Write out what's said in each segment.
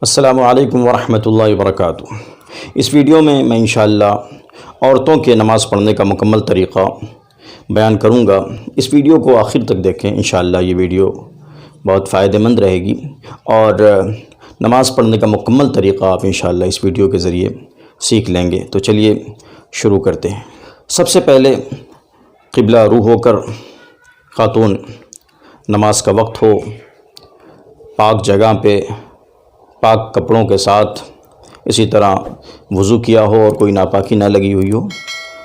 السلام علیکم ورحمۃ اللہ وبرکاتہ۔ اس ویڈیو میں انشاءاللہ عورتوں کے نماز پڑھنے کا مکمل طریقہ بیان کروں گا۔ اس ویڈیو کو آخر تک دیکھیں، انشاءاللہ یہ ویڈیو بہت فائدہ مند رہے گی اور نماز پڑھنے کا مکمل طریقہ آپ انشاءاللہ اس ویڈیو کے ذریعے سیکھ لیں گے۔ تو چلیے شروع کرتے ہیں۔ سب سے پہلے قبلہ رو ہو کر خاتون نماز کا وقت ہو، پاک جگہ پہ پاک کپڑوں کے ساتھ، اسی طرح وضو کیا ہو اور کوئی ناپاکی نہ لگی ہوئی ہو،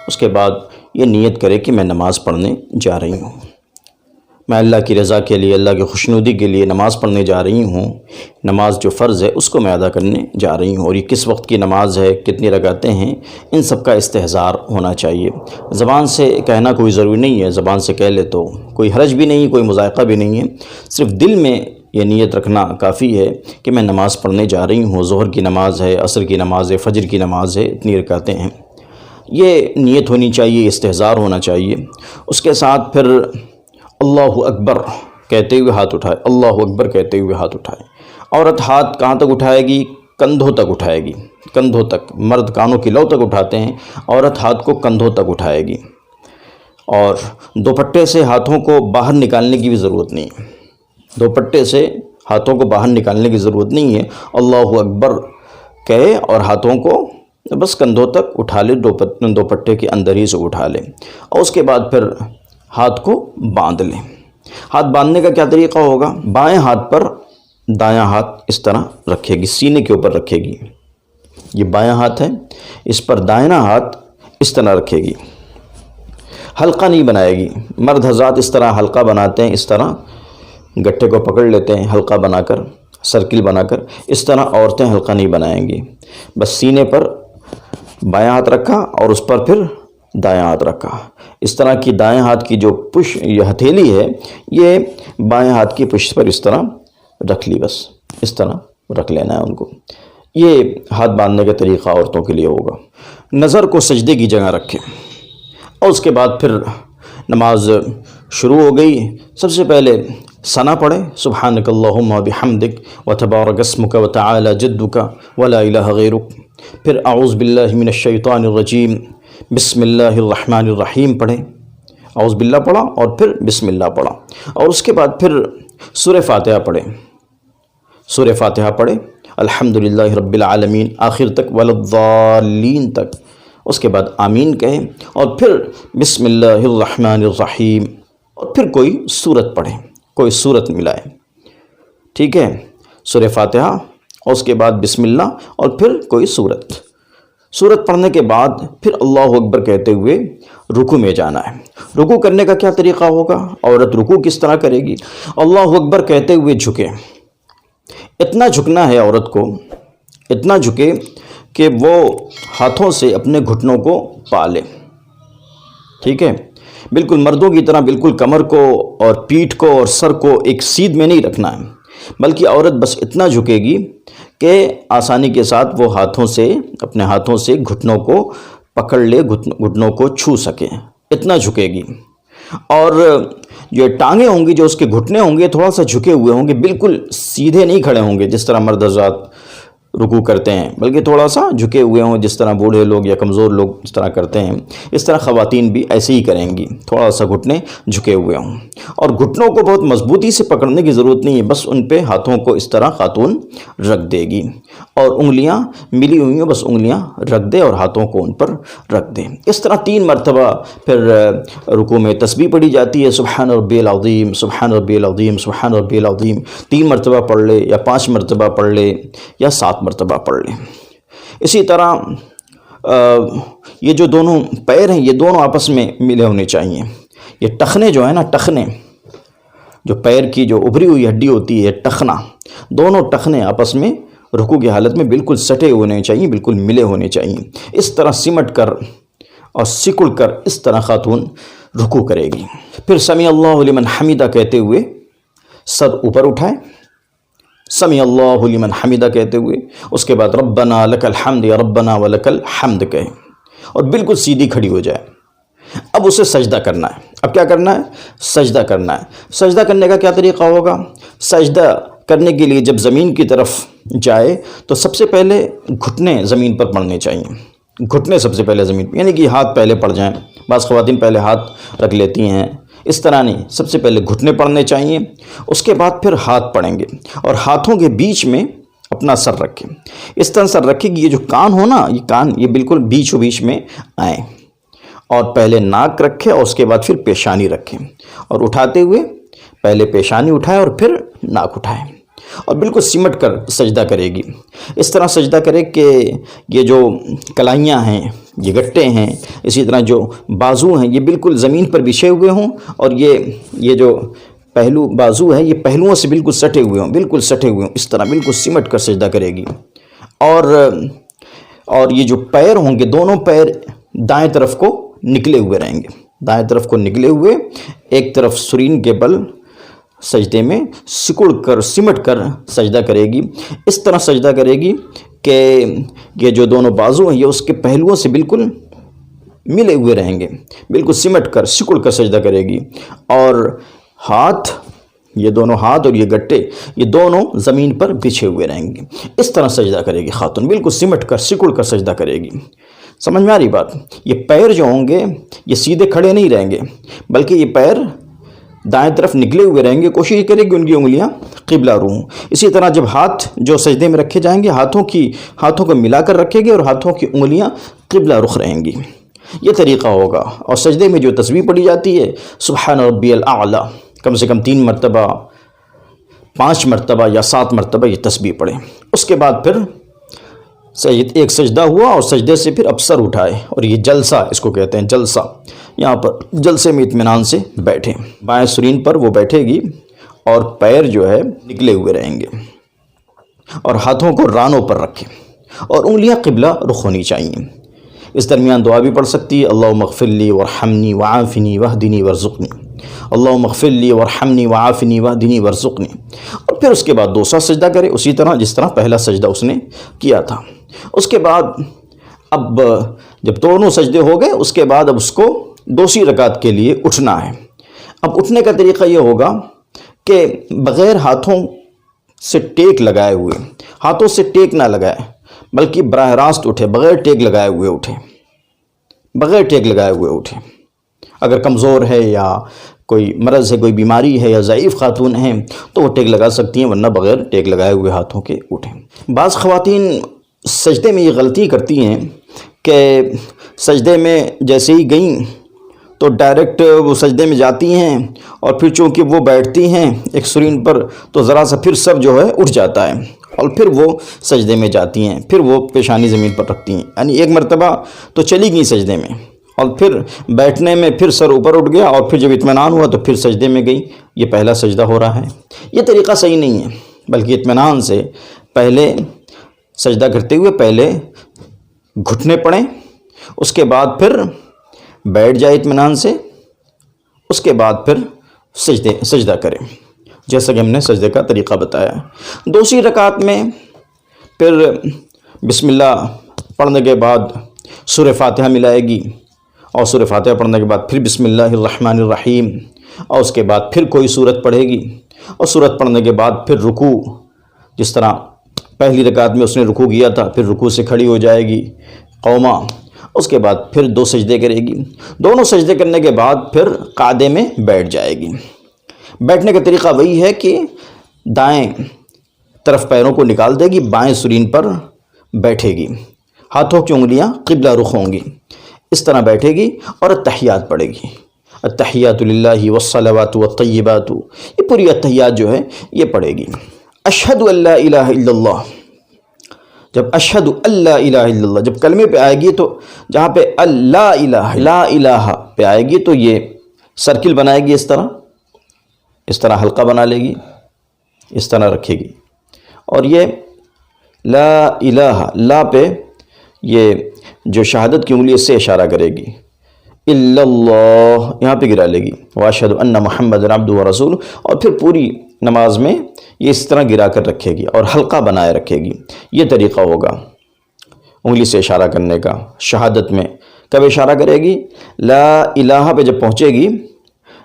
اس کے بعد یہ نیت کرے کہ میں نماز پڑھنے جا رہی ہوں، میں اللہ کی رضا کے لیے، اللہ کی خوشنودی کے لیے نماز پڑھنے جا رہی ہوں۔ نماز جو فرض ہے اس کو میں ادا کرنے جا رہی ہوں، اور یہ کس وقت کی نماز ہے، کتنی رکعتیں ہیں، ان سب کا استحضار ہونا چاہیے۔ زبان سے کہنا کوئی ضروری نہیں ہے، زبان سے کہہ لے تو کوئی حرج بھی نہیں، کوئی مذائقہ بھی نہیں ہے، صرف دل میں یہ نیت رکھنا کافی ہے کہ میں نماز پڑھنے جا رہی ہوں۔ ظہر کی نماز ہے، عصر کی نماز ہے، فجر کی نماز ہے، اتنی رکعتیں ہیں، یہ نیت ہونی چاہیے، استحضار ہونا چاہیے۔ اس کے ساتھ پھر اللہ اکبر کہتے ہوئے ہاتھ اٹھائے، اللہ اکبر کہتے ہوئے ہاتھ اٹھائے۔ عورت ہاتھ کہاں تک اٹھائے گی؟ کندھوں تک اٹھائے گی، کندھوں تک۔ مرد کانوں کی لو تک اٹھاتے ہیں، عورت ہاتھ کو کندھوں تک اٹھائے گی، اور دوپٹے سے ہاتھوں کو باہر نکالنے کی بھی ضرورت نہیں ہے، دوپٹے سے ہاتھوں کو باہر نکالنے کی ضرورت نہیں ہے۔ اللہ اکبر کہے اور ہاتھوں کو بس کندھوں تک اٹھا لے، دوپٹے کے اندر ہی سے اٹھا لے، اور اس کے بعد پھر ہاتھ کو باندھ لیں۔ ہاتھ باندھنے کا کیا طریقہ ہوگا؟ بائیں ہاتھ پر دایاں ہاتھ اس طرح رکھے گی، سینے کے اوپر رکھے گی، یہ بایاں ہاتھ ہے، اس پر دایاں ہاتھ اس طرح رکھے گی، حلقہ نہیں بنائے گی۔ مرد حضرات اس طرح حلقہ بناتے ہیں، اس طرح گٹھے کو پکڑ لیتے ہیں حلقہ بنا کر، سرکل بنا کر، اس طرح عورتیں حلقہ نہیں بنائیں گی، بس سینے پر بایاں ہاتھ رکھا اور اس پر پھر دایاں ہاتھ رکھا۔ اس طرح کی دایاں ہاتھ کی جو یہ ہتھیلی ہے، یہ بایاں ہاتھ کی پشت پر اس طرح رکھ لی، بس اس طرح رکھ لینا ہے ان کو۔ یہ ہاتھ باندھنے کا طریقہ عورتوں کے لیے ہوگا۔ نظر کو سجدے کی جگہ رکھیں، اور اس کے بعد پھر نماز شروع ہو گئی۔ سب سے پہلے ثنا پڑھے، سبحانک اللہم وبحمدک وتبارک اسمک وتعالی جدک ولا الہ غیرک۔ پھر اعوذ باللہ من الشیطان الرجیم، بسم اللہ الرحمن الرحیم پڑھے، اعوذ باللہ پڑھا اور پھر بسم اللہ پڑھا، اور اس کے بعد پھر سورہ فاتحہ پڑھے، سورہ فاتحہ پڑھے، الحمدللہ رب العالمین آخر تک، وللضالین تک، اس کے بعد آمین کہیں، اور پھر بسم اللہ الرحمن الرحیم، اور پھر کوئی سورت پڑھیں، کوئی سورت ملائے، ٹھیک ہے؟ سورہ فاتحہ اور اس کے بعد بسم اللہ اور پھر کوئی سورت پڑھنے کے بعد پھر اللہ اکبر کہتے ہوئے رکوع میں جانا ہے۔ رکوع کرنے کا کیا طریقہ ہوگا؟ عورت رکوع کس طرح کرے گی؟ اللہ اکبر کہتے ہوئے جھکے، اتنا جھکنا ہے عورت کو، اتنا جھکے کہ وہ ہاتھوں سے اپنے گھٹنوں کو پا لے، ٹھیک ہے؟ بالکل مردوں کی طرح بالکل کمر کو اور پیٹھ کو اور سر کو ایک سیدھ میں نہیں رکھنا ہے، بلکہ عورت بس اتنا جھکے گی کہ آسانی کے ساتھ وہ اپنے ہاتھوں سے گھٹنوں کو پکڑ لے، گھٹنوں کو چھو سکے، اتنا جھکے گی۔ اور جو ٹانگیں ہوں گی، جو اس کے گھٹنے ہوں گے، تھوڑا سا جھکے ہوئے ہوں گے، بالکل سیدھے نہیں کھڑے ہوں گے جس طرح مرد حضرات رکوع کرتے ہیں، بلکہ تھوڑا سا جھکے ہوئے ہوں، جس طرح بوڑھے لوگ یا کمزور لوگ اس طرح کرتے ہیں، اس طرح خواتین بھی ایسے ہی کریں گی، تھوڑا سا گھٹنے جھکے ہوئے ہوں، اور گھٹنوں کو بہت مضبوطی سے پکڑنے کی ضرورت نہیں ہے، بس ان پہ ہاتھوں کو اس طرح خاتون رکھ دے گی، اور انگلیاں ملی ہوئی ہیں، بس انگلیاں رکھ دے اور ہاتھوں کو ان پر رکھ دے۔ اس طرح 3 مرتبہ پھر رکوع میں تسبیح پڑھی جاتی ہے، سبحان ربی العظیم، سبحان ربی العظیم، سبحان ربی العظیم، 3 مرتبہ پڑھ لے یا 5 مرتبہ پڑھ لے یا 7 مرتبہ پڑھ لیں۔ اسی طرح یہ جو دونوں پیر ہیں، یہ دونوں آپس میں ملے ہونے چاہیے۔ یہ ٹخنے جو ہیں نا، ٹخنے جو پیر کی جو ابھری ہوئی ہڈی ہوتی ہے، ٹخنا، دونوں ٹخنے آپس میں رکوع کی حالت میں بالکل سٹے ہونے چاہیے، بالکل ملے ہونے چاہیے۔ اس طرح سمٹ کر اور سکڑ کر اس طرح خاتون رکوع کرے گی۔ پھر سمیع اللہ لمن حمیدہ کہتے ہوئے سر اوپر اٹھائے، سمیع اللہ لمن حمیدہ کہتے ہوئے، اس کے بعد ربنا لک الحمد یا ربنا ولک الحمد کہے، اور بالکل سیدھی کھڑی ہو جائے۔ اب اسے سجدہ کرنا ہے۔ اب کیا کرنا ہے؟ سجدہ کرنا ہے۔ سجدہ کرنے کا کیا طریقہ ہوگا؟ سجدہ کرنے کے لیے جب زمین کی طرف جائے تو سب سے پہلے گھٹنے زمین پر پڑنے چاہیے، گھٹنے سب سے پہلے زمین پر، یعنی کہ ہاتھ پہلے پڑ جائیں۔ بعض خواتین پہلے ہاتھ رکھ لیتی ہیں، اس طرح نہیں، سب سے پہلے گھٹنے پڑنے چاہیے، اس کے بعد پھر ہاتھ پڑیں گے، اور ہاتھوں کے بیچ میں اپنا سر رکھیں، اس طرح سر رکھیں کہ یہ جو کان ہو نا، یہ کان یہ بالکل بیچ و بیچ میں آئیں، اور پہلے ناک رکھیں اور اس کے بعد پھر پیشانی رکھیں، اور اٹھاتے ہوئے پہلے پیشانی اٹھائیں اور پھر ناک اٹھائیں، اور بالکل سمٹ کر سجدہ کرے گی۔ اس طرح سجدہ کرے کہ یہ جو کلائیاں ہیں، یہ گٹے ہیں، اسی طرح جو بازو ہیں، یہ بالکل زمین پر بچھے ہوئے ہوں، اور یہ جو پہلو بازو ہے یہ پہلوؤں سے بالکل سٹے ہوئے ہوں، بالکل سٹے ہوئے ہوں، اس طرح بالکل سمٹ کر سجدہ کرے گی۔ اور یہ جو پیر ہوں گے، دونوں پیر دائیں طرف کو نکلے ہوئے رہیں گے، دائیں طرف کو نکلے ہوئے، ایک طرف سرین کے بل سجدے میں سکڑ کر سمٹ کر سجدہ کرے گی۔ اس طرح سجدہ کرے گی کہ یہ جو دونوں بازو ہیں یہ اس کے پہلوؤں سے بالکل ملے ہوئے رہیں گے، بالکل سمٹ کر سکڑ کر سجدہ کرے گی، اور ہاتھ، یہ دونوں ہاتھ اور یہ گٹے یہ دونوں زمین پر بچھے ہوئے رہیں گے۔ اس طرح سجدہ کرے گی خاتون، بالکل سمٹ کر سکڑ کر سجدہ کرے گی۔ سمجھ میں آ رہی بات؟ یہ پیر جو ہوں گے یہ سیدھے کھڑے نہیں رہیں گے، بلکہ یہ پیر دائیں طرف نکلے ہوئے رہیں گے، کوشش کرے گی ان کی انگلیاں قبلہ رو ہوں۔ اسی طرح جب ہاتھ جو سجدے میں رکھے جائیں گے، ہاتھوں کو ملا کر رکھے گی اور ہاتھوں کی انگلیاں قبلہ رخ رہیں گی، یہ طریقہ ہوگا۔ اور سجدے میں جو تسبیح پڑھی جاتی ہے سبحان ربی الاعلیٰ، کم سے کم 3 مرتبہ، 5 مرتبہ یا 7 مرتبہ یہ تسبیح پڑھیں۔ اس کے بعد پھر ایک سجدہ ہوا اور سجدے سے پھر اب سر اٹھائے، اور یہ جلسہ اس کو کہتے ہیں، جلسہ، یہاں پر جلسے میں اطمینان سے بیٹھیں، بائیں سرین پر وہ بیٹھے گی اور پیر جو ہے نکلے ہوئے رہیں گے، اور ہاتھوں کو رانوں پر رکھیں اور انگلیاں قبلہ رخ ہونی چاہیے۔ اس درمیان دعا بھی پڑھ سکتی ہے، اللہم اغفر لی وارحمنی وعافنی واہدنی وارزقنی، اللہم اغفر لی وارحمنی وعافنی واہدنی وارزقنی، اور پھر اس کے بعد دوسرا سجدہ کرے اسی طرح جس طرح پہلا سجدہ اس نے کیا تھا۔ اس کے بعد اب جب دونوں سجدے ہو گئے، اس کے بعد اب اس کو دوسری رکعت کے لیے اٹھنا ہے۔ اب اٹھنے کا طریقہ یہ ہوگا کہ بغیر ہاتھوں سے ٹیک لگائے ہوئے، ہاتھوں سے ٹیک نہ لگائے بلکہ براہ راست اٹھے، بغیر ٹیک لگائے ہوئے اٹھے، بغیر ٹیک لگائے ہوئے اٹھے۔ اگر کمزور ہے یا کوئی مرض ہے، کوئی بیماری ہے یا ضعیف خاتون ہیں تو وہ ٹیک لگا سکتی ہیں، ورنہ بغیر ٹیک لگائے ہوئے ہاتھوں کے اٹھیں۔ بعض خواتین سجدے میں یہ غلطی کرتی ہیں کہ سجدے میں جیسے ہی گئیں تو ڈائریکٹ وہ سجدے میں جاتی ہیں، اور پھر چونکہ وہ بیٹھتی ہیں ایک سرین پر تو ذرا سا پھر سر جو ہے اٹھ جاتا ہے، اور پھر وہ سجدے میں جاتی ہیں، پھر وہ پیشانی زمین پر رکھتی ہیں، یعنی ایک مرتبہ تو چلی گئی سجدے میں، اور پھر بیٹھنے میں پھر سر اوپر اٹھ گیا، اور پھر جب اطمینان ہوا تو پھر سجدے میں گئی، یہ پہلا سجدہ ہو رہا ہے۔ یہ طریقہ صحیح نہیں ہے، بلکہ اطمینان سے پہلے سجدہ کرتے ہوئے پہلے گھٹنے پڑیں، اس کے بعد پھر بیٹھ جائے اطمینان سے، اس کے بعد پھر سجدہ کریں، جیسا کہ ہم نے سجدے کا طریقہ بتایا۔ دوسری رکعت میں پھر بسم اللہ پڑھنے کے بعد سورہ فاتحہ ملائے گی، اور سورہ فاتحہ پڑھنے کے بعد پھر بسم اللہ الرحمن الرحیم، اور اس کے بعد پھر کوئی سورت پڑھے گی، اور سورت پڑھنے کے بعد پھر رکوع، جس طرح پہلی رکعت میں اس نے رکوع کیا تھا، پھر رکوع سے کھڑی ہو جائے گی قومہ، اس کے بعد پھر 2 سجدے کرے گی، دونوں سجدے کرنے کے بعد پھر قعدے میں بیٹھ جائے گی۔ بیٹھنے کا طریقہ وہی ہے کہ دائیں طرف پیروں کو نکال دے گی، بائیں سرین پر بیٹھے گی، ہاتھوں کی انگلیاں قبلہ رخ ہوں گی، اس طرح بیٹھے گی اور التحیات پڑھے گی، التحیات للہ والصلوات والطیبات، یہ پوری التحیات جو ہے یہ پڑھے گی۔ اشہد ان لا الہ الا اللہ، جب اشہد اللہ الہ الا اللہ جب کلمے پہ آئے گی تو جہاں پہ اللہ الہ لا الہ پہ آئے گی تو یہ سرکل بنائے گی، اس طرح حلقہ بنا لے گی، اس طرح رکھے گی، اور یہ لا الہ، لا پہ یہ جو شہادت کی انگلی سے اشارہ کرے گی، الا اللہ یہاں پہ گرا لے گی، واشہد ان محمد عبدہ ورسولہ، اور پھر پوری نماز میں یہ اس طرح گرا کر رکھے گی اور حلقہ بنائے رکھے گی۔ یہ طریقہ ہوگا انگلی سے اشارہ کرنے کا شہادت میں۔ کب اشارہ کرے گی؟ لا الہ پہ جب پہنچے گی،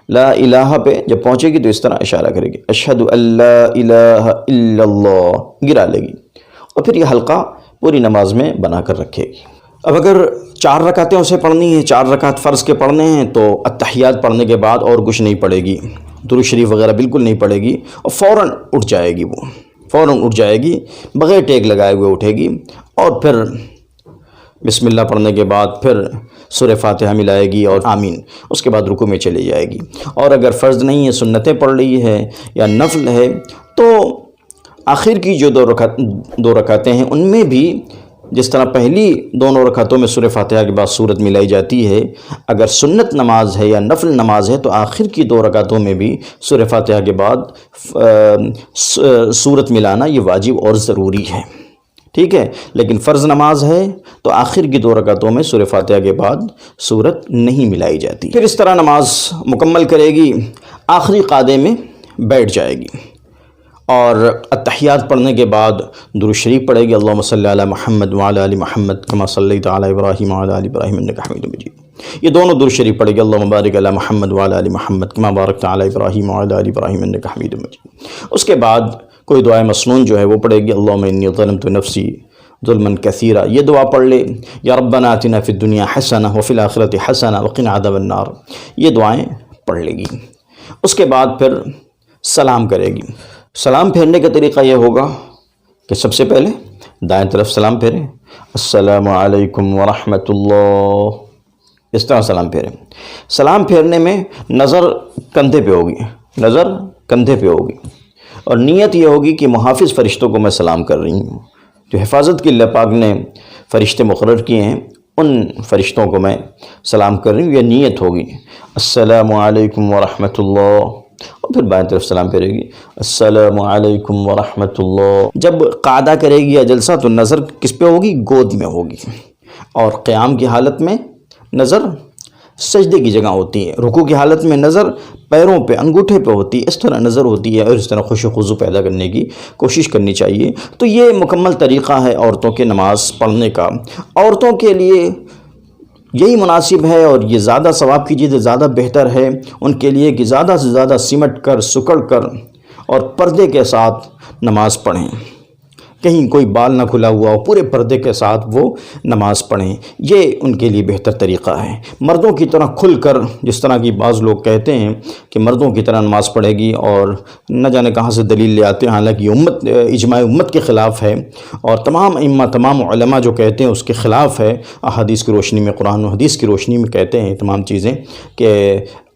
لا الہ پہ جب پہنچے گی تو اس طرح اشارہ کرے گی، اشہد ان لا الہ الا اللہ، گرا لے گی، اور پھر یہ حلقہ پوری نماز میں بنا کر رکھے گی۔ اب اگر 4 رکعتیں اسے پڑھنی ہیں، 4 رکعت فرض کے پڑھنے ہیں، تو اتحیات پڑھنے کے بعد اور کچھ نہیں پڑھے گی، درود شریف وغیرہ بالکل نہیں پڑھے گی، اور فوراً اٹھ جائے گی، وہ فوراً اٹھ جائے گی، بغیر ٹیک لگائے ہوئے اٹھے گی، اور پھر بسم اللہ پڑھنے کے بعد پھر سورہ فاتحہ ملائے گی اور آمین، اس کے بعد رکوع میں چلی جائے گی۔ اور اگر فرض نہیں ہے، سنتیں پڑھ رہی ہے یا نفل ہے، تو آخر کی جو 2 رکعتیں ہیں ان میں بھی جس طرح پہلی دونوں رکعتوں میں سورہ فاتحہ کے بعد سورت ملائی جاتی ہے، اگر سنت نماز ہے یا نفل نماز ہے تو آخر کی 2 رکعتوں میں بھی سورہ فاتحہ کے بعد سورت ملانا یہ واجب اور ضروری ہے، ٹھیک ہے۔ لیکن فرض نماز ہے تو آخر کی 2 رکعتوں میں سورہ فاتحہ کے بعد سورت نہیں ملائی جاتی۔ پھر اس طرح نماز مکمل کرے گی، آخری قعدے میں بیٹھ جائے گی، اور اتحیات پڑھنے کے بعد درود شریف پڑھے گی، اللہم صلی علی محمد وعلی آل محمد کما صلیت علی ابراہیم وعلی آل ابراہیم انک حمید مجید۔ یہ دونوں درود شریف پڑھے گی، اللہم بارک علی محمد وعلی آل محمد کما بارکت علی ابراہیم وعلی آل ابراہیم انک حمید مجید۔ اس کے بعد کوئی دعائے مسنون جو ہے وہ پڑھے گی، اللہم انی ظلمت نفسی ظلما کثیرا، یہ دعا پڑھ لے، یا ربنا آتنا فی الدنیا حسنہ وفی الآخرۃ حسنہ وقنا عذاب النار، یہ دعائیں پڑھ لے گی۔ اس کے بعد پھر سلام کرے گی۔ سلام پھیرنے کا طریقہ یہ ہوگا کہ سب سے پہلے دائیں طرف سلام پھیریں، السلام علیکم ورحمۃ اللہ، اس طرح سلام پھیریں۔ سلام پھیرنے میں نظر کندھے پہ ہوگی، نظر کندھے پہ ہوگی، اور نیت یہ ہوگی کہ محافظ فرشتوں کو میں سلام کر رہی ہوں، جو حفاظت کے اللہ پاک نے فرشتے مقرر کیے ہیں، ان فرشتوں کو میں سلام کر رہی ہوں، یہ نیت ہوگی، السلام علیکم ورحمۃ اللہ، اور پھر بائیں طرف سلام پھیرے گی، السلام علیکم ورحمۃ اللہ۔ جب قعدہ کرے گی یا جلسہ تو نظر کس پہ ہوگی؟ گود میں ہوگی، اور قیام کی حالت میں نظر سجدے کی جگہ ہوتی ہے، رکوع کی حالت میں نظر پیروں پہ، انگوٹھے پہ ہوتی ہے، اس طرح نظر ہوتی ہے، اور اس طرح خشوع و خضوع پیدا کرنے کی کوشش کرنی چاہیے۔ تو یہ مکمل طریقہ ہے عورتوں کے نماز پڑھنے کا۔ عورتوں کے لیے یہی مناسب ہے، اور یہ زیادہ ثواب کی چیز، زیادہ بہتر ہے ان کے لیے کہ زیادہ سے زیادہ سمٹ کر، سکڑ کر اور پردے کے ساتھ نماز پڑھیں، کہیں کوئی بال نہ کھلا ہوا ہو، پورے پردے کے ساتھ وہ نماز پڑھیں، یہ ان کے لیے بہتر طریقہ ہے۔ مردوں کی طرح کھل کر، جس طرح کی بعض لوگ کہتے ہیں کہ مردوں کی طرح نماز پڑھے گی، اور نہ جانے کہاں سے دلیل لے آتے ہیں، حالانکہ اجماع امت کے خلاف ہے، اور تمام ائمہ، تمام علماء جو کہتے ہیں اس کے خلاف ہے۔ احادیث کی روشنی میں، قرآن و حدیث کی روشنی میں کہتے ہیں تمام چیزیں کہ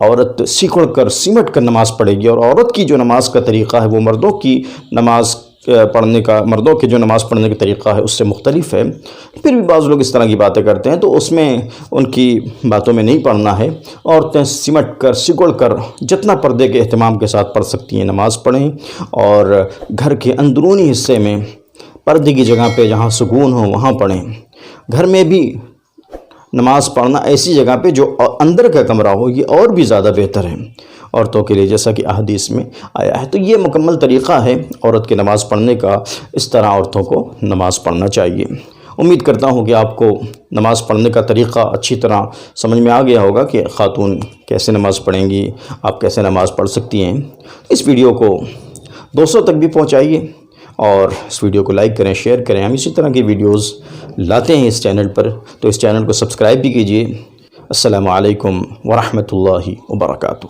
عورت سکڑ کر، سمٹ کر نماز پڑھے گی، اور عورت کی جو نماز کا طریقہ ہے وہ مردوں کی نماز پڑھنے کا، مردوں کے جو نماز پڑھنے کا طریقہ ہے اس سے مختلف ہے۔ پھر بھی بعض لوگ اس طرح کی باتیں کرتے ہیں، تو اس میں ان کی باتوں میں نہیں پڑھنا ہے۔ عورتیں سمٹ کر، سکڑ کر، جتنا پردے کے اہتمام کے ساتھ پڑھ سکتی ہیں نماز پڑھیں، اور گھر کے اندرونی حصے میں پردے کی جگہ پہ جہاں سکون ہو وہاں پڑھیں۔ گھر میں بھی نماز پڑھنا ایسی جگہ پہ جو اندر کا کمرہ ہو، یہ اور بھی زیادہ بہتر ہے عورتوں کے لیے، جیسا کہ احادیث میں آیا ہے۔ تو یہ مکمل طریقہ ہے عورت کے نماز پڑھنے کا، اس طرح عورتوں کو نماز پڑھنا چاہیے۔ امید کرتا ہوں کہ آپ کو نماز پڑھنے کا طریقہ اچھی طرح سمجھ میں آ گیا ہوگا کہ خاتون کیسے نماز پڑھیں گی، آپ کیسے نماز پڑھ سکتی ہیں۔ اس ویڈیو کو دوستوں تک بھی پہنچائیے، اور اس ویڈیو کو لائک کریں، شیئر کریں۔ ہم اسی طرح کی ویڈیوز لاتے ہیں اس چینل پر، تو اس چینل کو سبسکرائب بھی کیجیے۔ السلام علیکم ورحمۃ اللہ وبرکاتہ۔